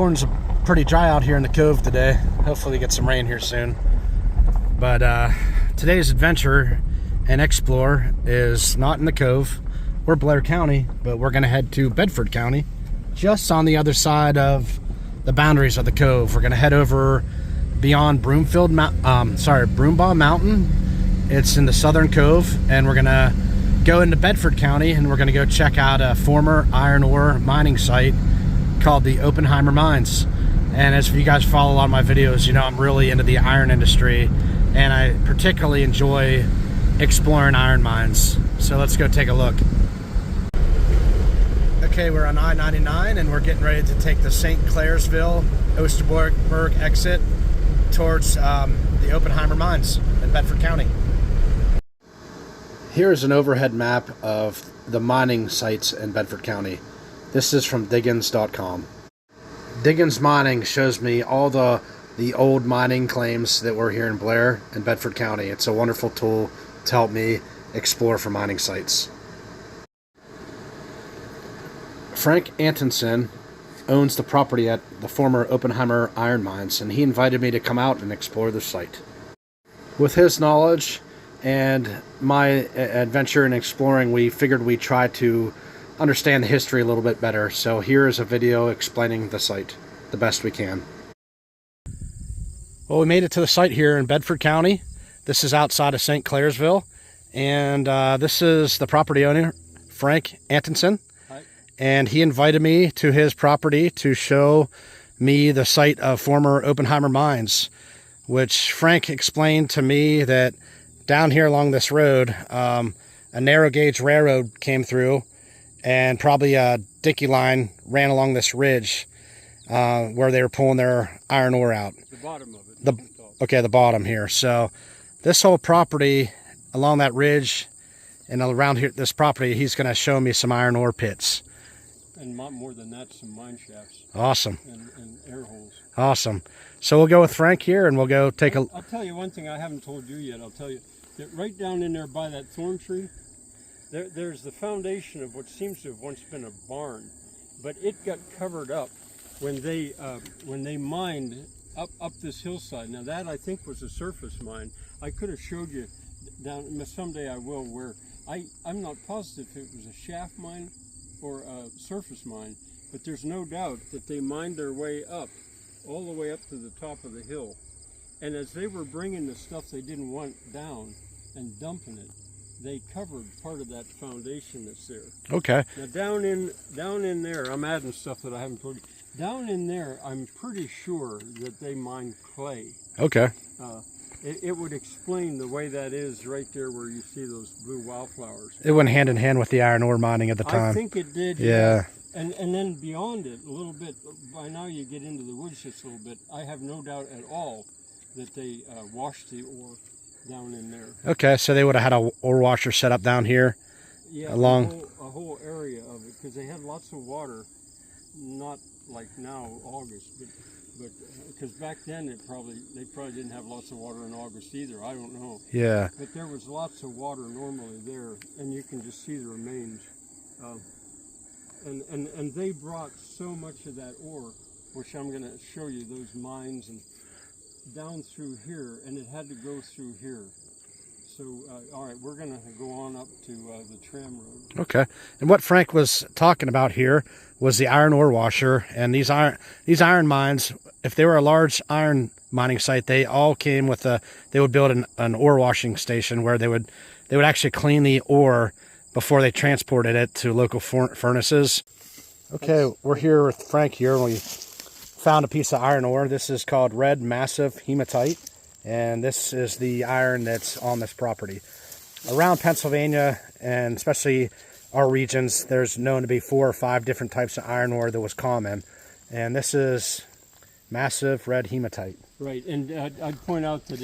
Corn's pretty dry out here in the cove today. Hopefully we get some rain here soon. But today's adventure and explore is not in the cove or Blair County, but we're gonna head to Bedford County, just on the other side of the boundaries of the cove. We're gonna head over beyond Broombaugh Mountain. It's in the southern cove, and we're gonna go into Bedford County, and we're gonna go check out a former iron ore mining site called the Oppenheimer mines. And as you guys follow a lot of my videos, you know I'm really into the iron industry, and I particularly enjoy exploring iron mines. So let's go take a look. Okay, we're on I-99 and we're getting ready to take the St. Clairsville Osterberg exit towards the Oppenheimer mines in Bedford County. Here is an overhead map of the mining sites in Bedford County. This is from Diggins.com. Diggins Mining shows me all the old mining claims that were here in Blair and Bedford County. It's a wonderful tool to help me explore for mining sites. Frank Antonsen owns the property at the former Oppenheimer iron mines, and he invited me to come out and explore the site. With his knowledge and my adventure in exploring, we figured we'd try to understand the history a little bit better. So here is a video explaining the site the best we can. Well, we made it to the site here in Bedford County. This is outside of St. Clairsville, and this is the property owner, Frank Antonsen. And he invited me to his property to show me the site of former Oppenheimer mines, which Frank explained to me that down here along this road, a narrow gauge railroad came through, and probably a dicky line ran along this ridge where they were pulling their iron ore out. The bottom of it. The bottom here. So this whole property along that ridge and around here, this property, he's going to show me some iron ore pits. And more than that, some mine shafts. Awesome. And air holes. Awesome. So we'll go with Frank here, and we'll go take a... I'll tell you one thing I haven't told you yet. I'll tell you that right down in there by that thorn tree, there's the foundation of what seems to have once been a barn, but it got covered up when they mined up this hillside. Now that I think was a surface mine. I could have showed you down. Someday I will. Where I'm not positive if it was a shaft mine or a surface mine, but there's no doubt that they mined their way up, all the way up to the top of the hill. And as they were bringing the stuff they didn't want down and dumping it, they covered part of that foundation that's there. Okay. Now down in there, I'm adding stuff that I haven't told you. Down in there, I'm pretty sure that they mined clay. Okay. It would explain the way that is right there where you see those blue wildflowers. It went hand in hand with the iron ore mining at the time. I think it did. Yeah. And then beyond it, a little bit, by now you get into the woods just a little bit, I have no doubt at all that they washed the ore down in there. Okay, so they would have had a ore washer set up down here? Yeah, along a whole area of it, because they had lots of water, not like now, August, but because back then they probably didn't have lots of water in August either. I don't know. Yeah. But there was lots of water normally there, and you can just see the remains. And they brought so much of that ore, which I'm going to show you, those mines, and down through here, and it had to go through here. So, all right, we're going to go on up to the tram road. Okay. And what Frank was talking about here was the iron ore washer, and these iron mines, if they were a large iron mining site, they all came with they would build an ore washing station where they would actually clean the ore before they transported it to local furnaces. Okay, we're here with Frank here, and we found a piece of iron ore. This is called red massive hematite, and this is the iron that's on this property. Around Pennsylvania, and especially our regions, there's known to be 4 or 5 different types of iron ore that was common, and this is massive red hematite. Right, and I'd point out that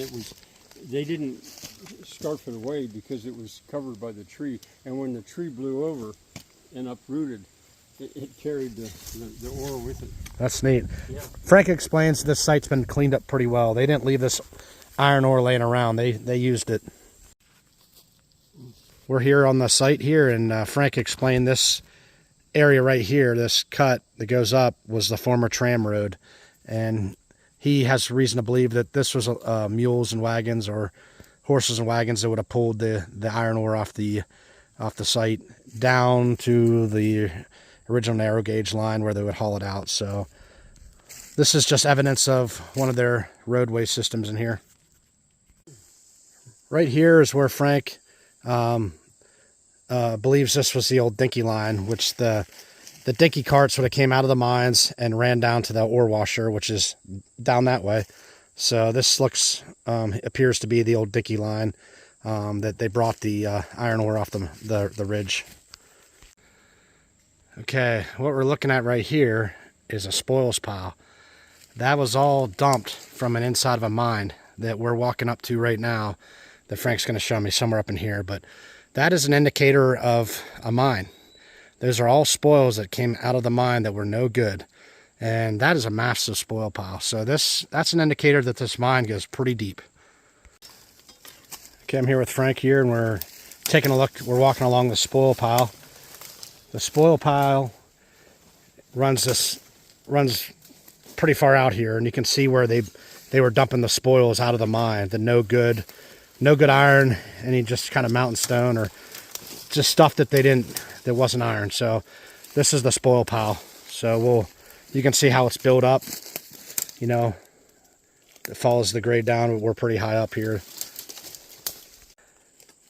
they didn't scarf it away because it was covered by the tree, and when the tree blew over and uprooted, it carried the ore with it. That's neat. Yeah. Frank explains this site's been cleaned up pretty well. They didn't leave this iron ore laying around. They used it. We're here on the site here, and Frank explained this area right here, this cut that goes up, was the former tram road, and he has reason to believe that this was mules and wagons or horses and wagons that would have pulled the iron ore off the site down to the original narrow gauge line where they would haul it out. So this is just evidence of one of their roadway systems in here. Right here is where Frank believes this was the old dinky line, which the dinky carts would have came out of the mines and ran down to the ore washer, which is down that way. So this appears to be the old dinky line that they brought the iron ore off the ridge. Okay, what we're looking at right here is a spoils pile. That was all dumped from an inside of a mine that we're walking up to right now, that Frank's going to show me somewhere up in here. But that is an indicator of a mine. Those are all spoils that came out of the mine that were no good. And that is a massive spoil pile. So that's an indicator that this mine goes pretty deep. Okay, I'm here with Frank here, and we're taking a look. We're walking along the spoil pile. The spoil pile runs pretty far out here, and you can see where they were dumping the spoils out of the mine. The no good iron, any just kind of mountain stone or just stuff that that wasn't iron. So this is the spoil pile. So you can see how it's built up. You know, it follows the grade down. We're pretty high up here.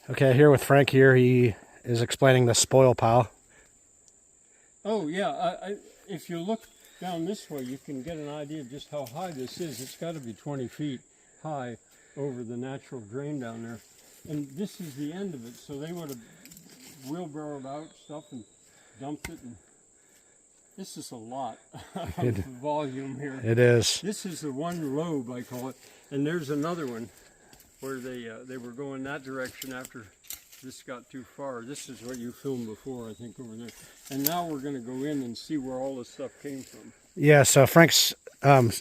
Okay, here with Frank here, he is explaining the spoil pile. Oh yeah, if you look down this way, you can get an idea of just how high this is. It's got to be 20 feet high over the natural drain down there. And this is the end of it, so they would have wheelbarrowed out stuff and dumped it. And this is a lot of volume here. It is. This is the one lobe, I call it. And there's another one where they were going that direction after this got too far. This is what you filmed before, I think, over there. And now we're going to go in and see where all this stuff came from. Yeah, so Frank's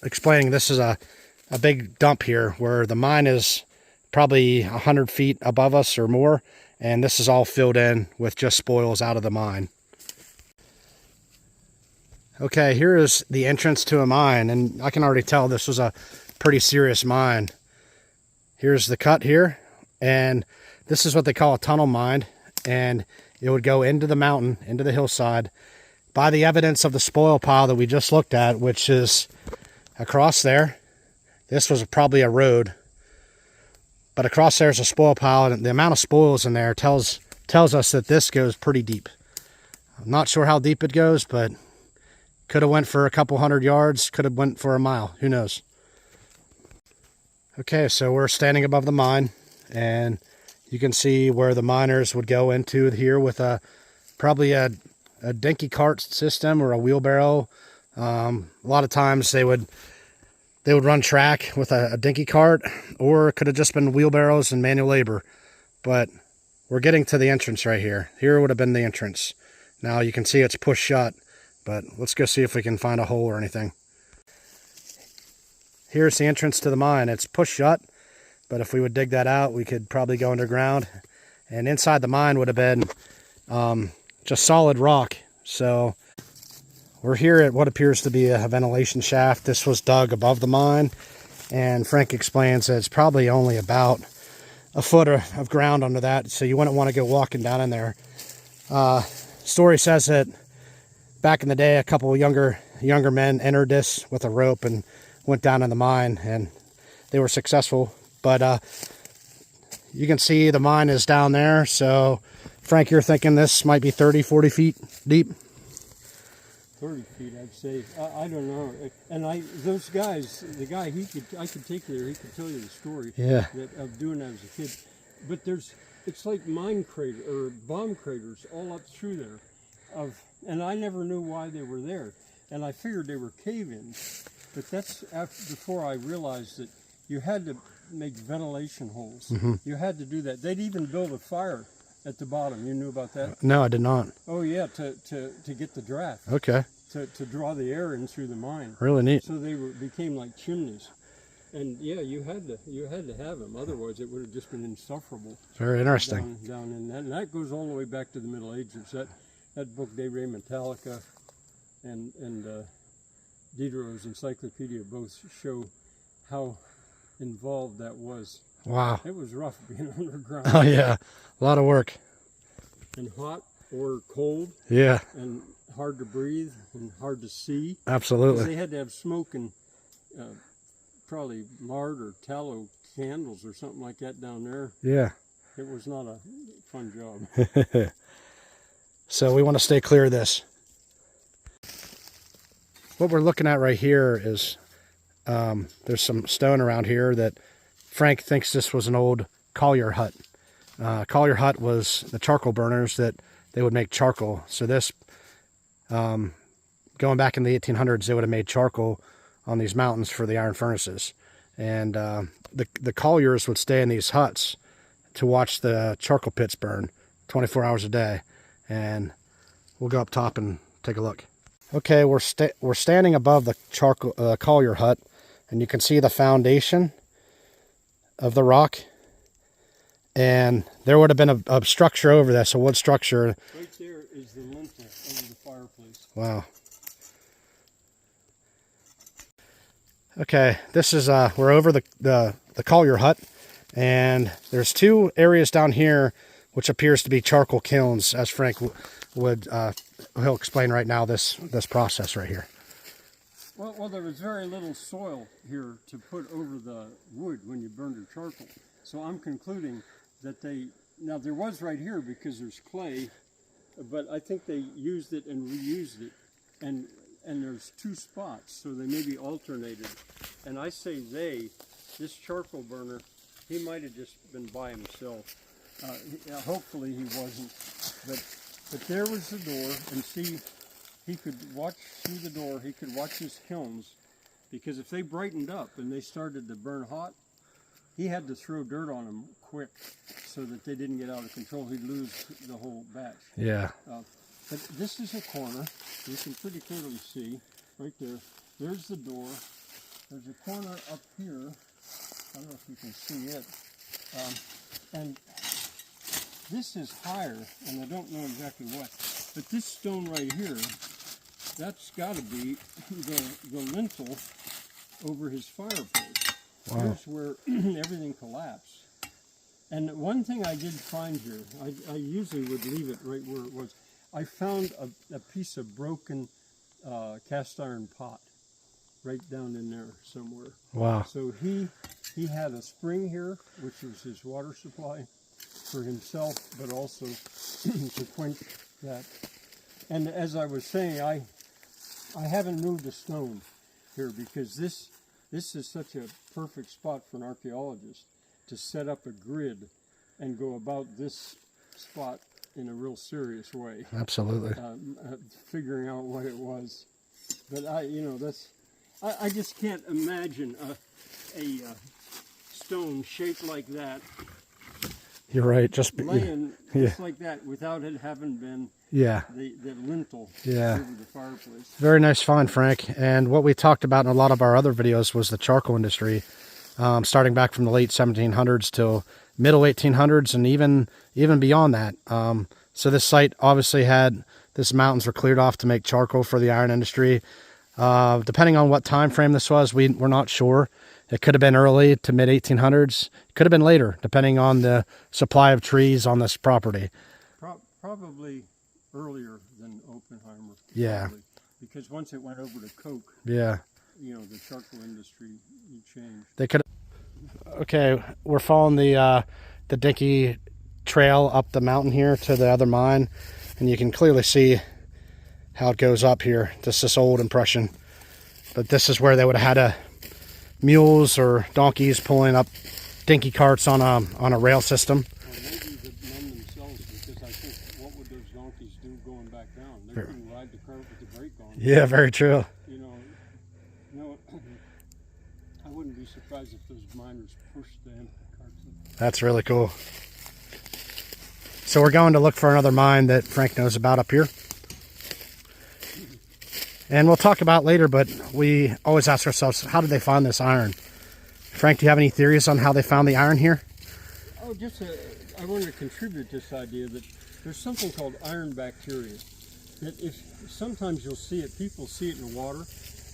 explaining this is a big dump here where the mine is probably 100 feet above us or more, and this is all filled in with just spoils out of the mine. Okay, here is the entrance to a mine, and I can already tell this was a pretty serious mine. Here's the cut here, and this is what they call a tunnel mine, and it would go into the mountain, into the hillside. By the evidence of the spoil pile that we just looked at, which is across there, this was probably a road, but across there is a spoil pile, and the amount of spoils in there tells us that this goes pretty deep. I'm not sure how deep it goes, but could have went for a couple 100 yards, could have went for a mile, who knows. Okay, so we're standing above the mine, and you can see where the miners would go into here with probably a dinky cart system or a wheelbarrow. A lot of times they would run track with a dinky cart, or it could have just been wheelbarrows and manual labor. But we're getting to the entrance right here. Here would have been the entrance. Now you can see it's pushed shut, but let's go see if we can find a hole or anything. Here's the entrance to the mine. It's pushed shut, but if we would dig that out, we could probably go underground. And inside the mine would have been just solid rock. So we're here at what appears to be a ventilation shaft. This was dug above the mine, and Frank explains that it's probably only about a foot of ground under that, so you wouldn't want to go walking down in there. Story says that back in the day, a couple of younger men entered this with a rope and went down in the mine, and they were successful. But you can see the mine is down there. So Frank, you're thinking this might be 30-40 feet deep? 30 feet, I'd say. I don't know. And those guys, the guy, I could take you there. He could tell you the story. Yeah. Of doing that as a kid. But it's like mine crater or bomb craters all up through there. And I never knew why they were there. And I figured they were cave-ins. But that's before I realized that you had to make ventilation holes. Mm-hmm. You had to do that. They'd even build a fire at the bottom. You knew about that? No, I did not. Oh yeah, to get the draft. Okay. To draw the air in through the mine. Really neat. So they became like chimneys. And yeah, you had to have them. Otherwise, it would have just been insufferable. Very interesting. Down in that, and that goes all the way back to the Middle Ages. that book, De Re Metallica, and Diderot's Encyclopedia both show how involved that was. Wow. It was rough being underground. Oh yeah, a lot of work. And hot or cold. Yeah. And hard to breathe and hard to see. Absolutely. They had to have smoke and probably lard or tallow candles or something like that down there. Yeah. It was not a fun job. So we want to stay clear of this. What we're looking at right here is there's some stone around here that Frank thinks this was an old collier hut. Collier hut was the charcoal burners that they would make charcoal. So this, going back in the 1800s, they would have made charcoal on these mountains for the iron furnaces. And the colliers would stay in these huts to watch the charcoal pits burn 24 hours a day. And we'll go up top and take a look. Okay, we're standing above the charcoal collier hut, and you can see the foundation of the rock. And there would have been a structure over this, a wood structure. Right there is the lintel over the fireplace. Wow. Okay, this is we're over the collier hut, and there's two areas down here which appears to be charcoal kilns, as Frank would he'll explain right now this process right here. Well, there was very little soil here to put over the wood when you burned your charcoal. So I'm concluding that now there was right here because there's clay, but I think they used it and reused it, and there's two spots, so they maybe alternated. And I say this charcoal burner, he might have just been by himself. Hopefully he wasn't, but there was the door, and see, he could watch through the door, he could watch his kilns, because if they brightened up and they started to burn hot, he had to throw dirt on them quick so that they didn't get out of control. He'd lose the whole batch. Yeah. But this is a corner. You can pretty clearly see right there. There's the door. There's a corner up here. I don't know if you can see it. And this is higher, and I don't know exactly what. But this stone right here, that's got to be the lintel over his fireplace. Wow. Here's where everything collapsed. And one thing I did find here, I usually would leave it right where it was. I found a piece of broken cast iron pot right down in there somewhere. Wow. So he had a spring here, which was his water supply for himself, but also to quench that. And as I was saying, I haven't moved a stone here because this is such a perfect spot for an archaeologist to set up a grid and go about this spot in a real serious way. Absolutely. Figuring out what it was. But I just can't imagine a stone shaped like that. You're right. Laying just like that without it having been the lintel over the fireplace. Very nice find, Frank. And what we talked about in a lot of our other videos was the charcoal industry, starting back from the late 1700s till middle 1800s, and even beyond that. So this site obviously this mountains were cleared off to make charcoal for the iron industry. Depending on what time frame this was, we're not sure. It could have been early to mid 1800s. It could have been later, depending on the supply of trees on this property. Probably earlier than Oppenheimer. Yeah. Probably, because once it went over to coke, the charcoal industry changed. They could. Okay, we're following the dinky trail up the mountain here to the other mine, and you can clearly see how it goes up here. Just this old impression, but this is where they would have had mules or donkeys pulling up dinky carts on a rail system. Or maybe the men themselves, because I think what would those donkeys do going back down? They couldn't ride the cart with the brake on. Yeah, very true. I wouldn't be surprised if those miners pushed the carts. That's really cool. So we're going to look for another mine that Frank knows about up here. And we'll talk about later, but we always ask ourselves, how did they find this iron? Frank, do you have any theories on how they found the iron here? Oh, I want to contribute this idea that there's something called iron bacteria. that if sometimes you'll see it, people see it in the water,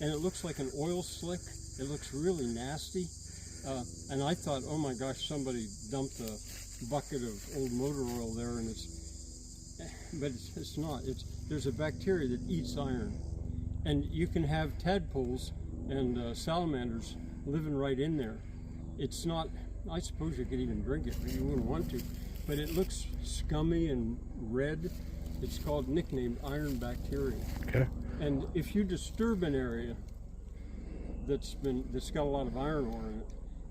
and it looks like an oil slick. It looks really nasty. And I thought, oh my gosh, somebody dumped a bucket of old motor oil there, and but it's not. There's a bacteria that eats iron, and you can have tadpoles and salamanders living right in there. It's not. I suppose you could even drink it, but you wouldn't want to. But it looks scummy and red. It's called, nicknamed iron bacteria. Okay. And if you disturb an area that's got a lot of iron ore in it,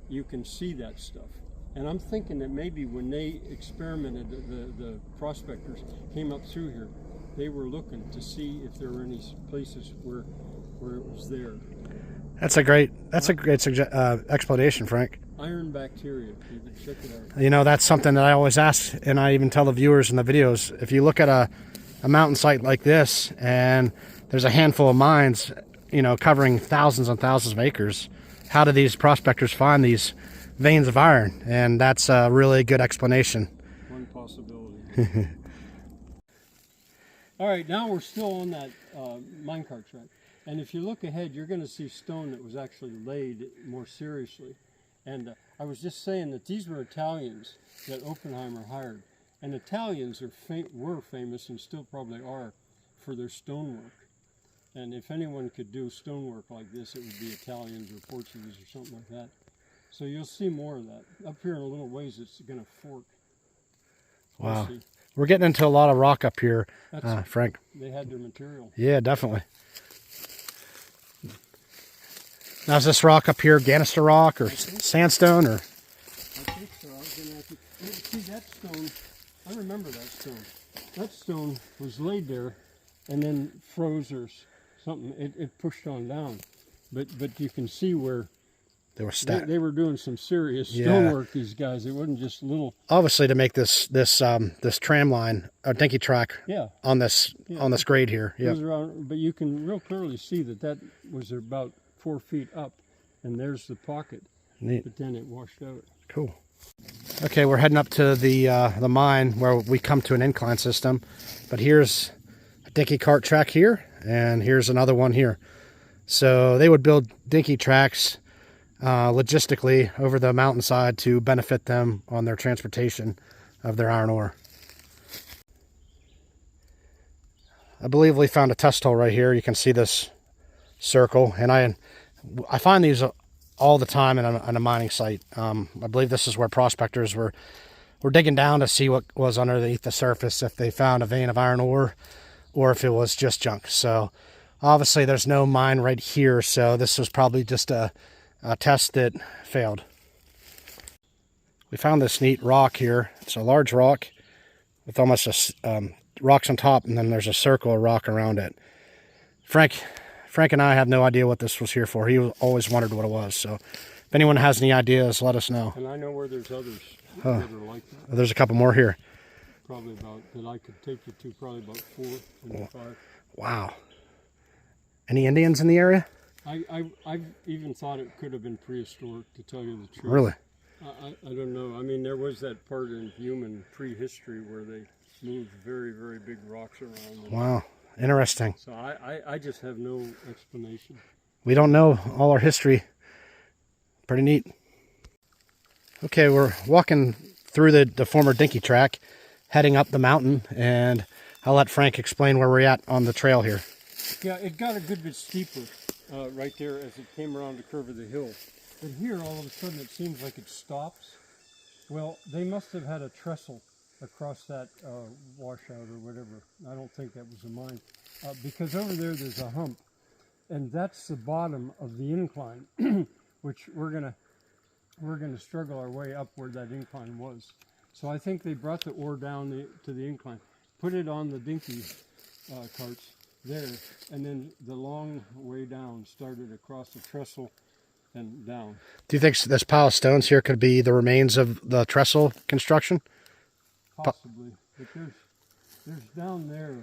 you can see that stuff. And I'm thinking that maybe when they experimented, the prospectors came up through here, they were looking to see if there were any places where it was there. That's a great explanation, Frank. Iron bacteria. You can check it out. You know, that's something that I always ask, and I even tell the viewers in the videos. If you look at a mountain site like this, and there's a handful of mines, you know, covering thousands and thousands of acres, how do these prospectors find these veins of iron? And that's a really good explanation. One possibility. All right, now we're still on that minecart track. And if you look ahead, you're going to see stone that was actually laid more seriously. And I was just saying that these were Italians that Oppenheimer hired. And Italians were famous, and still probably are, for their stonework. And if anyone could do stonework like this, it would be Italians or Portuguese or something like that. So you'll see more of that. Up here in a little ways, it's going to fork. Wow. We're getting into a lot of rock up here, Frank. They had their material. Yeah, definitely. Now, is this rock up here Ganister rock or sandstone? Or? I think so. I was going to ask you. See, that stone, I remember that stone. That stone was laid there and then froze or something. It pushed on down. But you can see where they were stacked. They were doing some serious stonework, these guys. It wasn't just little. Obviously, to make this tram line, or dinky track, on this grade here. Yeah. But you can real clearly see that was about 4 feet up, and there's the pocket. Neat. But then it washed out. Cool. Okay, we're heading up to the mine where we come to an incline system. But here's a dinky cart track here, and here's another one here. So they would build dinky tracks logistically over the mountainside to benefit them on their transportation of their iron ore. I believe we found a test hole right here. You can see this circle, and I find these all the time on a mining site. I believe this is where prospectors were digging down to see what was underneath the surface, if they found a vein of iron ore or if it was just junk. So obviously there's no mine right here, so this was probably just a test that failed. We found this neat rock here. It's a large rock with almost rocks on top, and then there's a circle of rock around it. Frank and I have no idea what this was here for. He always wondered what it was. So if anyone has any ideas, let us know. And I know where there's others that are like that. There's a couple more here. Probably about, that I could take you to, probably about 4 and 5. Wow. Any Indians in the area? I've even thought it could have been prehistoric, to tell you the truth. Really? I don't know. I mean, there was that part in human prehistory where they moved very, very big rocks around. Wow. Interesting. So I just have no explanation. We don't know all our history. Pretty neat. Okay, we're walking through the former dinky track, heading up the mountain, and I'll let Frank explain where we're at on the trail here. Yeah, it got a good bit steeper right there as it came around the curve of the hill. But here, all of a sudden, it seems like it stops. Well, they must have had a trestle across that washout or whatever. I don't think that was a mine. Because over there's a hump, and that's the bottom of the incline, which we're gonna struggle our way up where that incline was. So I think they brought the ore down to the incline, put it on the dinky carts there, and then the long way down started across the trestle and down. Do you think this pile of stones here could be the remains of the trestle construction? Possibly, but there's down there.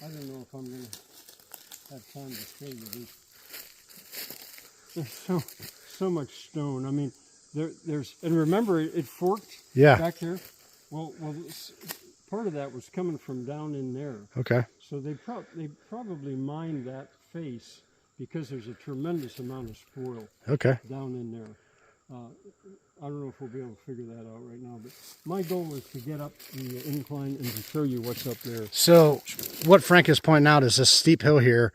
I don't know if I'm going to have time to show you this. There's so much stone. I mean, there's and remember it forked back there. Well, part of that was coming from down in there. Okay. So they probably mined that face because there's a tremendous amount of spoil down in there. I don't know if we'll be able to figure that out right now, but my goal is to get up the incline and to show you what's up there. So what Frank is pointing out is this steep hill here.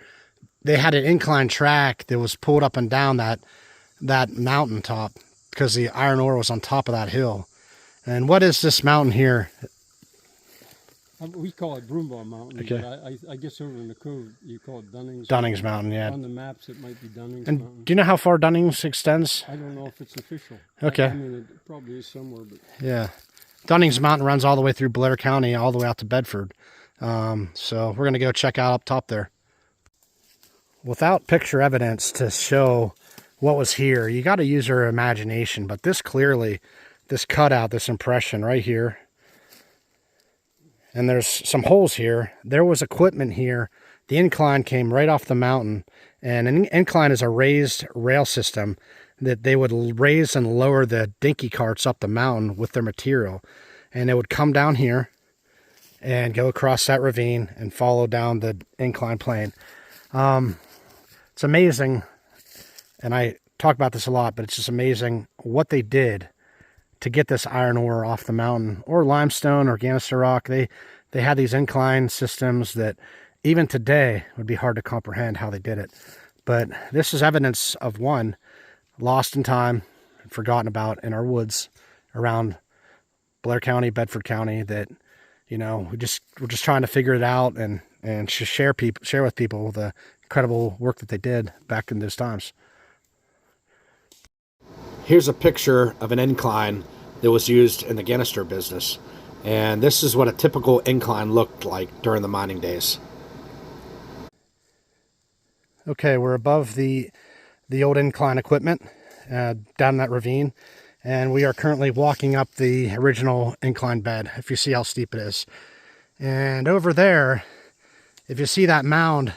They had an incline track that was pulled up and down that mountaintop because the iron ore was on top of that hill. And what is this mountain here? We call it Broomball Mountain. Okay. But I guess over in the cove you call it Dunning's. Dunning's Mountain, yeah. On the maps it might be Dunning's and Mountain. Do you know how far Dunning's extends? I don't know if it's official. Okay. I mean, it probably is somewhere, but yeah. Dunning's Mountain runs all the way through Blair County, all the way out to Bedford. So we're going to go check out up top there. Without picture evidence to show what was here, you got to use your imagination. But this clearly, this cutout, this impression right here, and there's some holes here. There was equipment here. The incline came right off the mountain, and an incline is a raised rail system that they would raise and lower the dinky carts up the mountain with their material. And it would come down here and go across that ravine and follow down the incline plane. It's amazing, and I talk about this a lot, but it's just amazing what they did to get this iron ore off the mountain, or limestone, or Organister rock. They had these incline systems that even today would be hard to comprehend how they did it. But this is evidence of one lost in time, forgotten about in our woods around Blair County, Bedford County, that, you know, we're just trying to figure it out and share with people the incredible work that they did back in those times. Here's a picture of an incline that was used in the Organister business. And this is what a typical incline looked like during the mining days. Okay, we're above the old incline equipment down that ravine. And we are currently walking up the original incline bed, if you see how steep it is. And over there, if you see that mound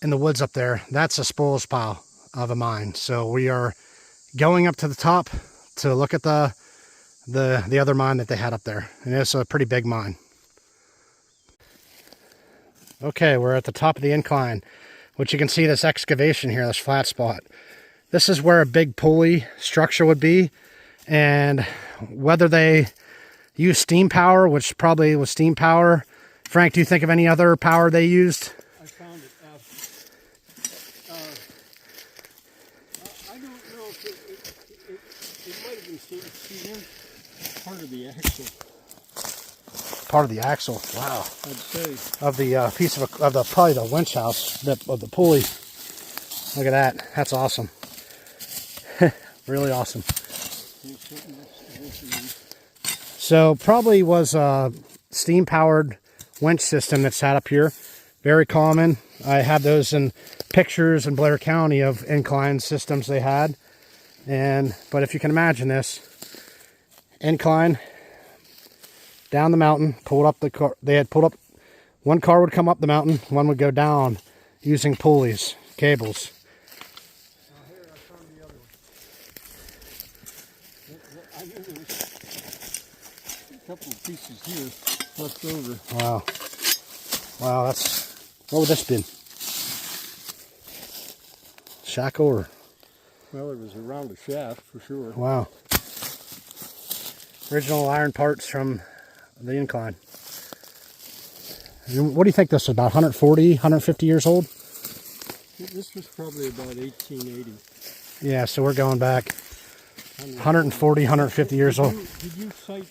in the woods up there, that's a spoils pile of a mine. So we are going up to the top to look at the other mine that they had up there. And it's a pretty big mine. Okay, we're at the top of the incline, which you can see this excavation here, this flat spot. This is where a big pulley structure would be. And whether they use steam power, which probably was steam power. Frank, do you think of any other power they used? I found it. I don't know if it might have been steam. Part of the axle. Part of the axle. Wow. I'd say. Of the piece of the probably the winch house of the pulley. Look at that. That's awesome. Really awesome. So probably was a steam powered winch system that sat up here. Very common. I have those in pictures in Blair County of incline systems they had. But if you can imagine this, incline down the mountain, pulled up the car. They had pulled up, one car would come up the mountain, one would go down using pulleys, cables. Here, I found the other one. I knew there was a couple of pieces here left over. Wow. Wow, what would this been? Shackle or? Well, it was around a shaft for sure. Wow. Original iron parts from the incline. What do you think this is, about 140, 150 years old? This was probably about 1880. Yeah, so we're going back 140, 150 years old. Did you sight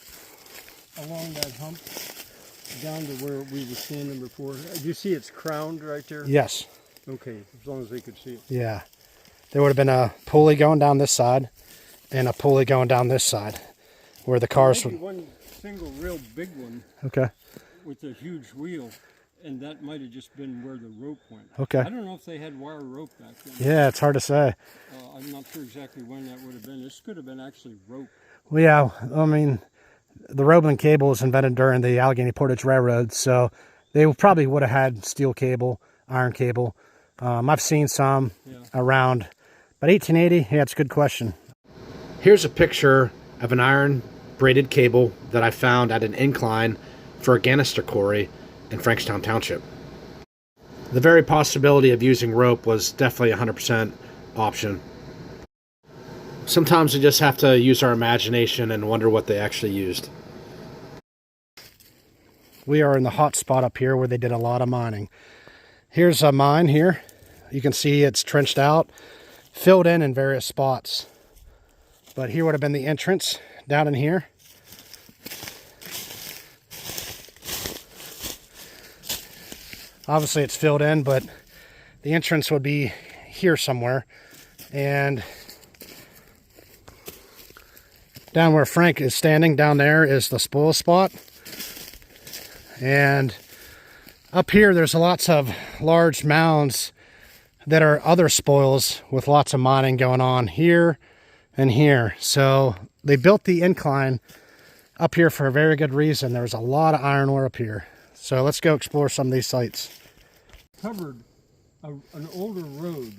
along that hump down to where we were standing before? Do you see it's crowned right there? Yes. Okay, as long as they could see it. Yeah. There would have been a pulley going down this side and a pulley going down this side where the cars would... One single real big one. Okay. With a huge wheel, and that might have just been where the rope went. Okay. I don't know if they had wire rope back then. Yeah, it's hard to say. I'm not sure exactly when that would have been. This could have been actually rope. Well, yeah, I mean, the rope and cable was invented during the Allegheny Portage Railroad, so they probably would have had steel cable, iron cable. I've seen some around, but 1880, yeah, it's a good question. Here's a picture of an iron braided cable that I found at an incline for a Ganister quarry in Frankstown Township. The very possibility of using rope was definitely a 100% option. Sometimes we just have to use our imagination and wonder what they actually used. We are in the hot spot up here where they did a lot of mining. Here's a mine here. You can see it's trenched out, filled in various spots. But here would have been the entrance down in here. Obviously it's filled in, but the entrance would be here somewhere. And down where Frank is standing, down there is the spoil spot. And up here there's lots of large mounds that are other spoils with lots of mining going on here and here. So they built the incline up here for a very good reason. There's a lot of iron ore up here. So let's go explore some of these sites. Covered an older road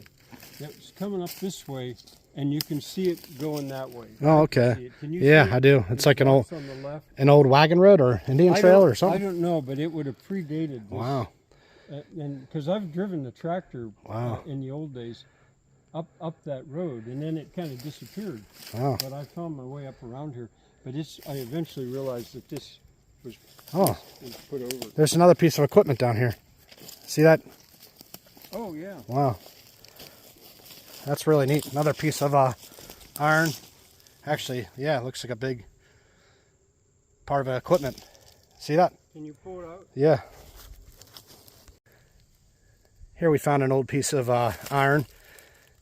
that's coming up this way, and you can see it going that way. Oh, okay. Can you yeah, see it? I do. It's like an old on the left. wagon road or Indian trail or something. I don't know, but it would have predated this. Wow. And because I've driven the tractor Wow. In the old days up that road, and then it kind of disappeared. Wow. But I found my way up around here. But I eventually realized that this was put over. There's another piece of equipment down here. See that? Oh, yeah. Wow. That's really neat. Another piece of iron. Actually, yeah, it looks like a big part of equipment. See that? Can you pull it out? Yeah. Here we found an old piece of iron.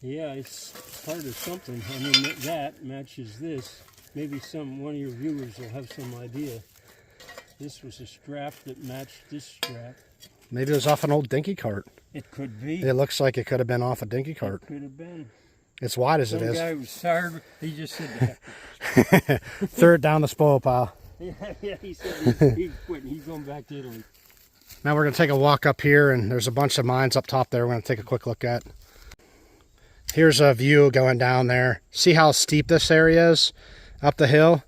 Yeah, it's part of something. I mean, that matches this. Maybe one of your viewers will have some idea. This was a strap that matched this strap. Maybe it was off an old dinky cart. It could be. It looks like it could have been off a dinky cart. It could have been. It's wide as it is. Some guy was tired. He just said that. Threw it down the spoil pile. Yeah, he said he's quitting. He's going back to Italy. Now we're going to take a walk up here, and there's a bunch of mines up top there we're going to take a quick look at. Here's a view going down there. See how steep this area is up the hill?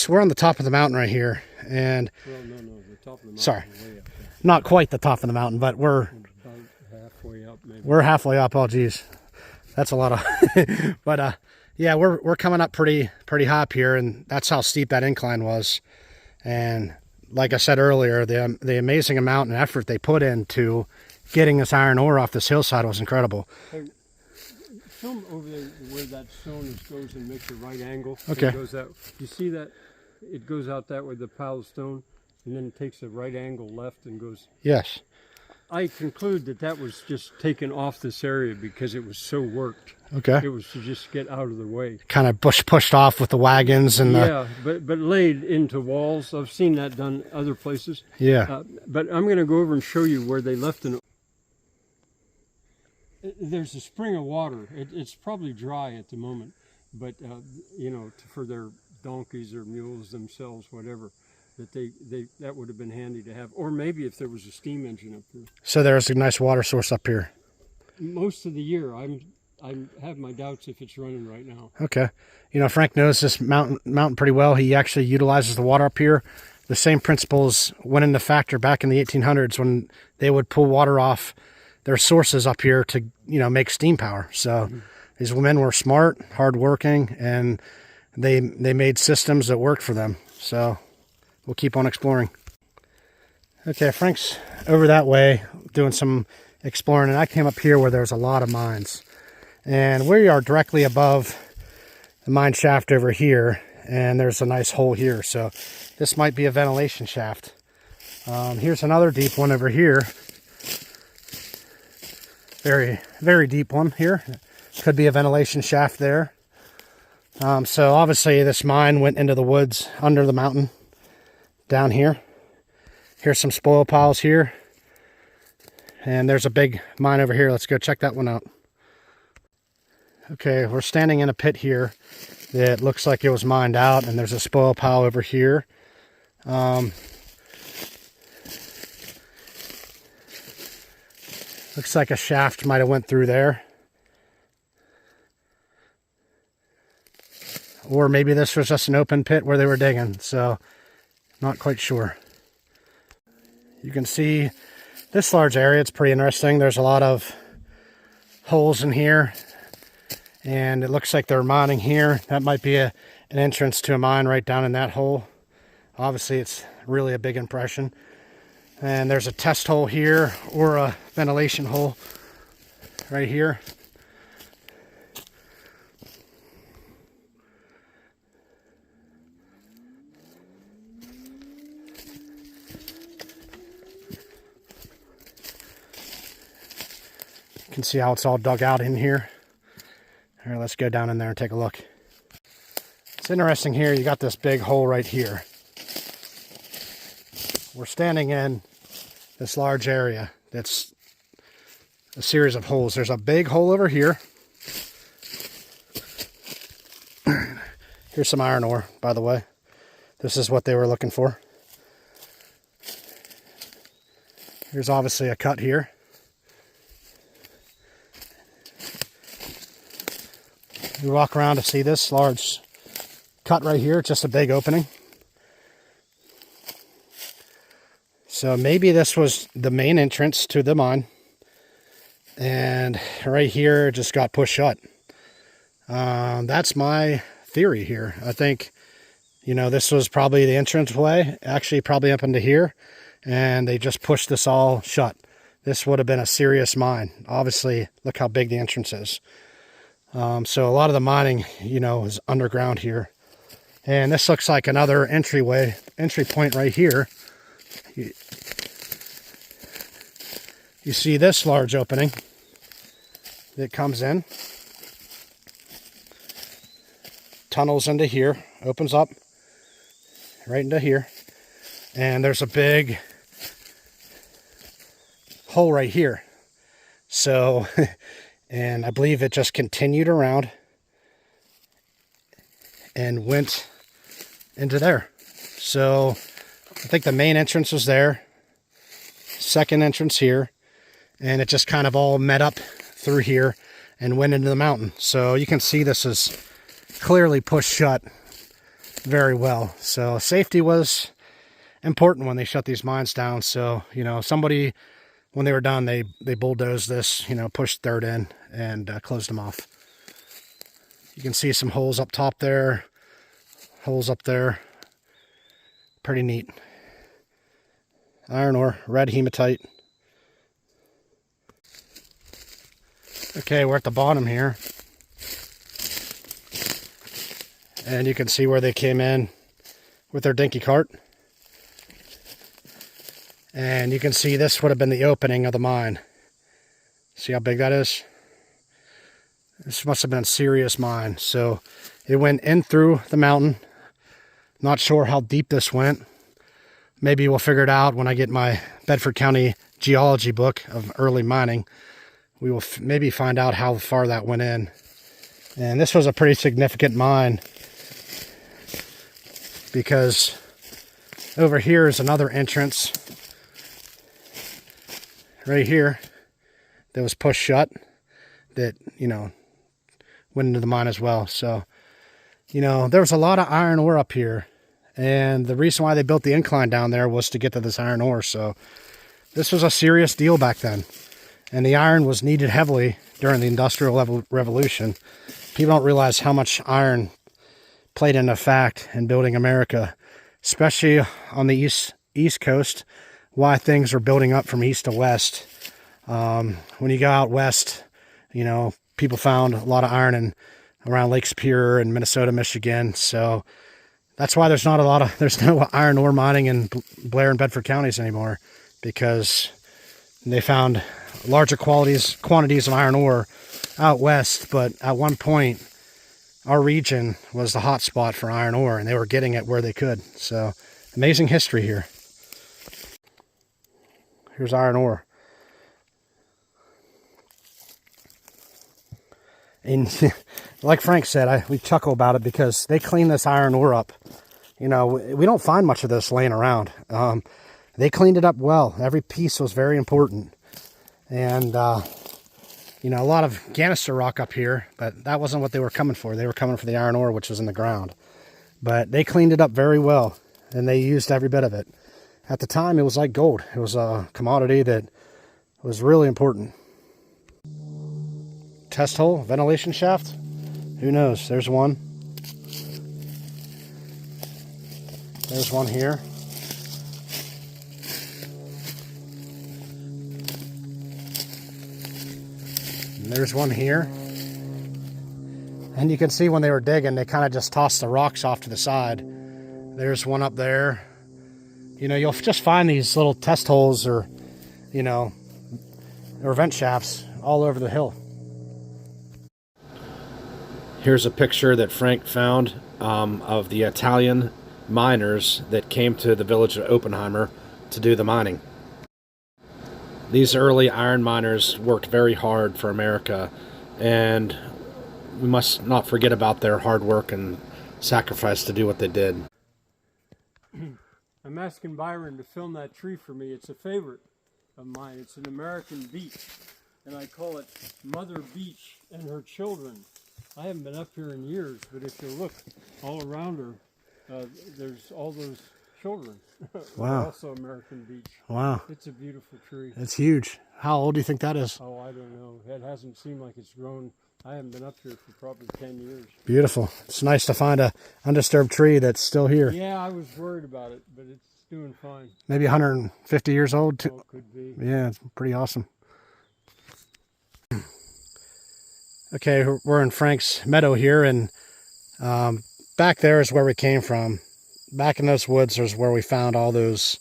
We're on the top of the mountain right here. And well, no, the top of the mountain. Sorry. Is way up there. Not quite the top of the mountain, but we're about halfway up, maybe. We're halfway up. Oh, geez, that's a lot of. But yeah, we're coming up pretty high up here, and that's how steep that incline was. And like I said earlier, the amazing amount and effort they put into getting this iron ore off this hillside was incredible. Hey, film over there where that stone goes and makes a right angle. Okay. It goes out. You see that? It goes out that way, the pile of stone, and then takes a right angle left and goes. Yes. I conclude that was just taken off this area because it was so worked. Okay. It was to just get out of the way. Kind of pushed off with the wagons and yeah, but laid into walls. I've seen that done other places. Yeah. But I'm going to go over and show you where they left an. There's a spring of water. It's probably dry at the moment, but you know, for their donkeys or mules themselves, whatever, that would have been handy to have. Or maybe if there was a steam engine up there. So there's a nice water source up here. Most of the year, I have my doubts if it's running right now. Okay. You know, Frank knows this mountain pretty well. He actually utilizes the water up here. The same principles went into factor back in the 1800s when they would pull water off their sources up here to, you know, make steam power. So these men were smart, hardworking, and they made systems that worked for them. So we'll keep on exploring. Okay, Frank's over that way doing some exploring, and I came up here where there's a lot of mines. And we are directly above the mine shaft over here, and there's a nice hole here. So this might be a ventilation shaft. Here's another deep one over here. Very, very deep one here. Could be a ventilation shaft there. So obviously this mine went into the woods under the mountain down here. Here's some spoil piles here. And there's a big mine over here. Let's go check that one out. Okay, we're standing in a pit here that looks like it was mined out, and there's a spoil pile over here. Looks like a shaft might have went through there. Or maybe this was just an open pit where they were digging, so not quite sure. You can see this large area. It's pretty interesting. There's a lot of holes in here, and it looks like they're mining here. That might be an entrance to a mine right down in that hole. Obviously, it's really a big impression. And there's a test hole here, or a ventilation hole right here. You can see how it's all dug out in here. All right, let's go down in there and take a look. It's interesting here, you got this big hole right here. We're standing in this large area that's a series of holes. There's a big hole over here. Here's some iron ore, by the way. This is what they were looking for. Here's obviously a cut here. You walk around to see this large cut right here, just a big opening. So maybe this was the main entrance to the mine, and right here just got pushed shut. That's my theory here. I think, you know, this was probably the entrance way, actually probably up into here, and they just pushed this all shut. This would have been a serious mine. Obviously, look how big the entrance is. So a lot of the mining, you know, is underground here. And this looks like another entry point right here. You see this large opening that comes in, tunnels into here, opens up right into here, and there's a big hole right here. So, and I believe it just continued around and went into there. So I think the main entrance was there, second entrance here, and it just kind of all met up through here and went into the mountain. So you can see this is clearly pushed shut very well. So safety was important when they shut these mines down. So, you know, somebody, when they were done, they bulldozed this, you know, pushed dirt in and closed them off. You can see some holes up top there, holes up there. Pretty neat. Iron ore, red hematite. Okay, we're at the bottom here. And you can see where they came in with their dinky cart. And you can see this would have been the opening of the mine. See how big that is? This must have been a serious mine. So it went in through the mountain. Not sure how deep this went. Maybe we'll figure it out when I get my Bedford County geology book of early mining. We will maybe find out how far that went in. And this was a pretty significant mine, because over here is another entrance right here that was pushed shut that, you know, went into the mine as well. So, you know, there was a lot of iron ore up here, and the reason why they built the incline down there was to get to this iron ore. So this was a serious deal back then, and the iron was needed heavily during the Industrial Revolution. People don't realize how much iron played into effect in building America, especially on the east coast, why things are building up from east to west. When you go out west, you know, people found a lot of iron around Lake Superior and Minnesota, Michigan. So that's why there's no iron ore mining in Blair and Bedford counties anymore, because they found larger quantities of iron ore out west. But at one point, our region was the hot spot for iron ore, and they were getting it where they could. So amazing history here. Here's iron ore. And like Frank said, we chuckle about it because they clean this iron ore up. You know, we don't find much of this laying around. They cleaned it up well. Every piece was very important. And, you know, a lot of Ganister rock up here, but that wasn't what they were coming for. They were coming for the iron ore, which was in the ground. But they cleaned it up very well, and they used every bit of it. at the time, it was like gold. It was a commodity that was really important. Test hole, ventilation shaft. Who knows? There's one. There's one here. And there's one here. And you can see when they were digging, they kind of just tossed the rocks off to the side. There's one up there. You know, you'll just find these little test holes or, you know, or vent shafts all over the hill. Here's a picture that Frank found of the Italian miners that came to the village of Oppenheimer to do the mining. These early iron miners worked very hard for America, and we must not forget about their hard work and sacrifice to do what they did. I'm asking Byron to film that tree for me. It's a favorite of mine. It's an American beech, and I call it Mother Beech and Her Children. I haven't been up here in years, but if you look all around her, there's all those children. Wow. Also American beech. Wow. It's a beautiful tree. It's huge. How old do you think that is? Oh, I don't know. It hasn't seemed like it's grown. I haven't been up here for probably 10 years. Beautiful. It's nice to find a undisturbed tree that's still here. Yeah, I was worried about it, but it's doing fine. Maybe 150 years old too. Oh, it could be. Yeah, it's pretty awesome. Okay, we're in Frank's meadow here, and back there is where we came from. Back in those woods is where we found all those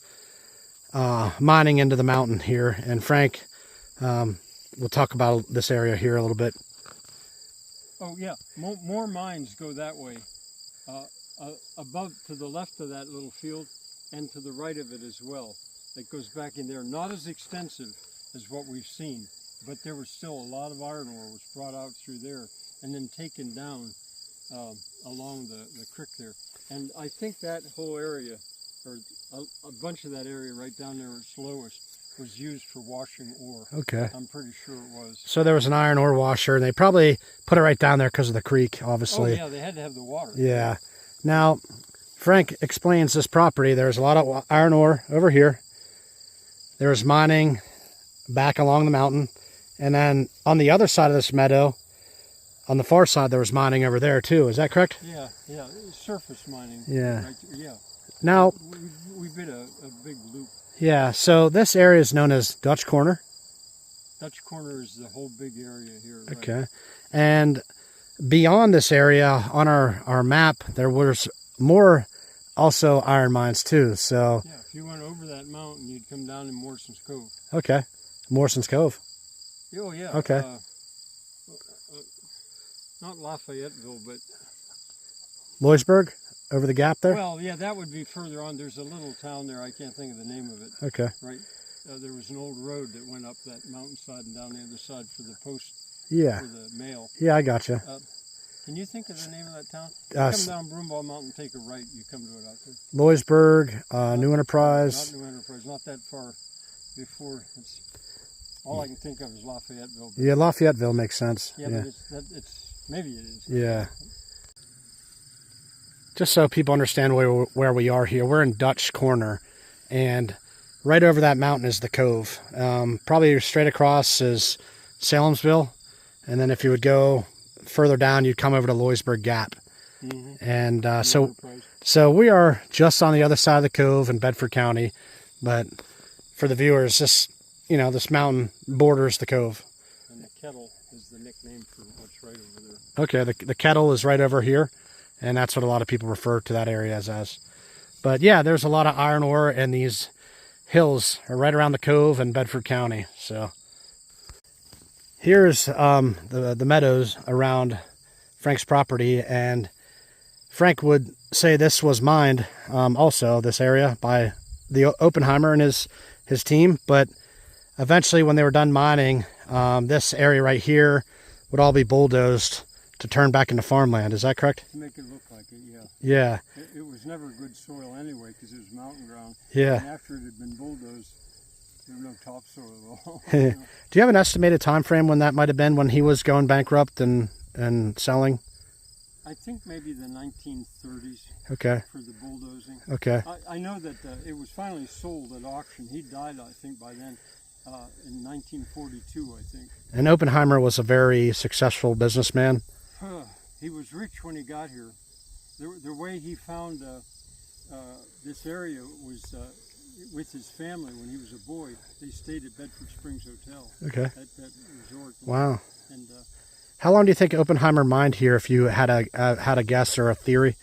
mining into the mountain here. And Frank, we'll talk about this area here a little bit. Oh yeah, more mines go that way. Above to the left of that little field and to the right of it as well. It goes back in there. Not as extensive as what we've seen, but there was still a lot of iron ore was brought out through there and then taken down along the creek there. And I think that whole area, or a bunch of that area right down there at its lowest, was used for washing ore. Okay. I'm pretty sure it was. So there was an iron ore washer, and they probably put it right down there because of the creek, obviously. Oh yeah, they had to have the water. Yeah. Now, Frank explains this property. There's a lot of iron ore over here. There was mining back along the mountain. And then on the other side of this meadow, on the far side, there was mining over there too. Is that correct? Yeah, yeah. Surface mining. Yeah. Right, yeah. Now, we bit a big loop. Yeah, so this area is known as Dutch Corner. Dutch Corner is the whole big area here. Right? Okay. And beyond this area on our map, there was more also iron mines too. So yeah, if you went over that mountain, you'd come down in Morrison's Cove. Okay. Morrison's Cove. Oh yeah. Okay. Not Lafayetteville, but Loisburg, over the gap there? Well, yeah, that would be further on. There's a little town there. I can't think of the name of it. Okay. Right. There was an old road that went up that mountainside and down the other side for the post. Yeah. For the mail. Yeah, I gotcha. Can you think of the name of that town? You come down Broomball Mountain, take a right, you come to it out there. Loisburg, New Enterprise. Not New Enterprise, not that far before. All I can think of is Lafayetteville. Yeah, Lafayetteville makes sense. Yeah, but maybe it is. Yeah. Just so people understand where we are here, we're in Dutch Corner, and right over that mountain is the cove. Probably straight across is Salemsville, and then if you would go further down, you'd come over to Loisburg Gap. Mm-hmm. And so we are just on the other side of the cove in Bedford County, but for the viewers, this mountain borders the cove. And the kettle is the nickname for what's right over there. Okay, the kettle is right over here, and that's what a lot of people refer to that area as. But yeah, there's a lot of iron ore, and these hills are right around the cove in Bedford County. So here's the meadows around Frank's property, and Frank would say this was mined also, this area, by the Oppenheimer and his team, but eventually when they were done mining, this area right here would all be bulldozed to turn back into farmland. Is that correct? To make it look like it, yeah. Yeah. It was never good soil anyway because it was mountain ground. Yeah. And after it had been bulldozed, there was no topsoil at all. Do you have an estimated time frame when that might have been, when he was going bankrupt and selling? I think maybe the 1930s. Okay. For the bulldozing. Okay. I know that it was finally sold at auction. He died, I think, by then, in 1942, I think. And Oppenheimer was a very successful businessman. He was rich when he got here. The way he found this area was with his family when he was a boy. They stayed at Bedford Springs Hotel. Okay. At that resort. Wow. And how long do you think Oppenheimer mined here, if you had a guess or a theory?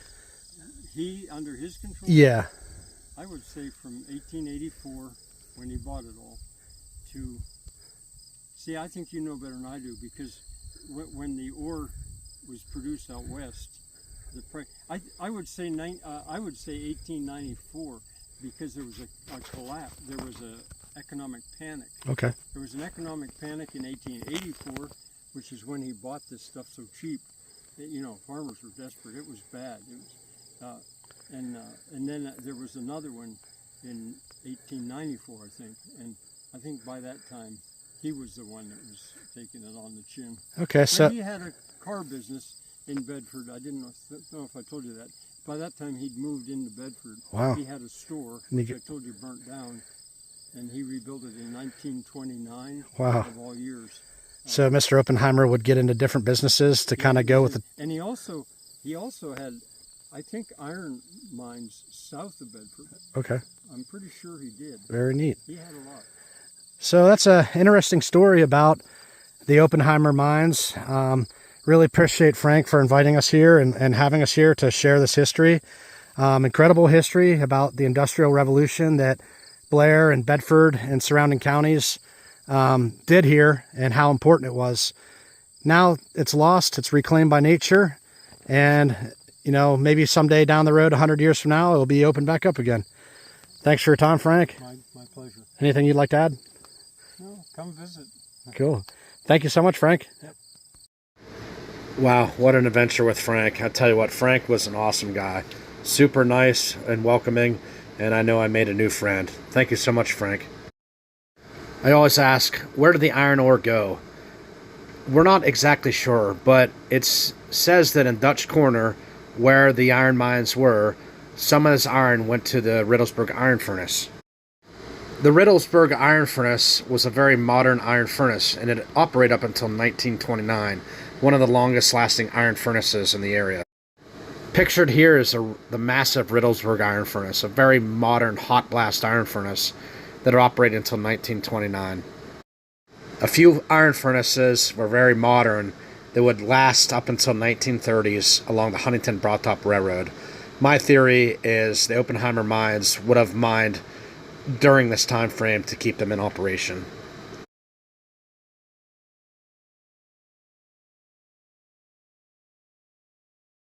he, under his control? Yeah. I would say from 1884, when he bought it all, to... See, I think you know better than I do, because when the ore was produced out west, the price... I would say 1894, because there was a collapse. There was an economic panic. Okay. There was an economic panic in 1884, which is when he bought this stuff so cheap. You know, farmers were desperate. It was bad. It was, and then there was another one in 1894, I think. And I think by that time, he was the one that was taking it on the chin. Okay, so... And he had a car business in Bedford. I didn't know if I told you that. By that time, he'd moved into Bedford. Wow. He had a store, which I told you burnt down, and he rebuilt it in 1929. Wow. Of all years. So Mr. Oppenheimer would get into different businesses to kind of go with the... And he also had, I think, iron mines south of Bedford. Okay. I'm pretty sure he did. Very neat. He had a lot. So that's an interesting story about the Oppenheimer mines. Really appreciate Frank for inviting us here and having us here to share this history. Incredible history about the Industrial Revolution that Blair and Bedford and surrounding counties did here, and how important it was. Now it's lost, it's reclaimed by nature, and you know, maybe someday down the road, 100 years from now, it'll be opened back up again. Thanks for your time, Frank. My pleasure. Anything you'd like to add? No, come visit. Cool. Thank you so much, Frank. Yep. Wow, what an adventure with Frank. I tell you what, Frank was an awesome guy. Super nice and welcoming, and I know I made a new friend. Thank you so much, Frank. I always ask, where did the iron ore go? We're not exactly sure, but it says that in Dutch Corner, where the iron mines were, some of this iron went to the Riddlesburg Iron Furnace. The Riddlesburg Iron Furnace was a very modern iron furnace, and it operated up until 1929, one of the longest lasting iron furnaces in the area. Pictured here is the massive Riddlesburg Iron Furnace, a very modern hot blast iron furnace that operated until 1929. A few iron furnaces were very modern that would last up until 1930s along the Huntington-Broadtop Railroad. My theory is the Oppenheimer mines would have mined during this time frame to keep them in operation.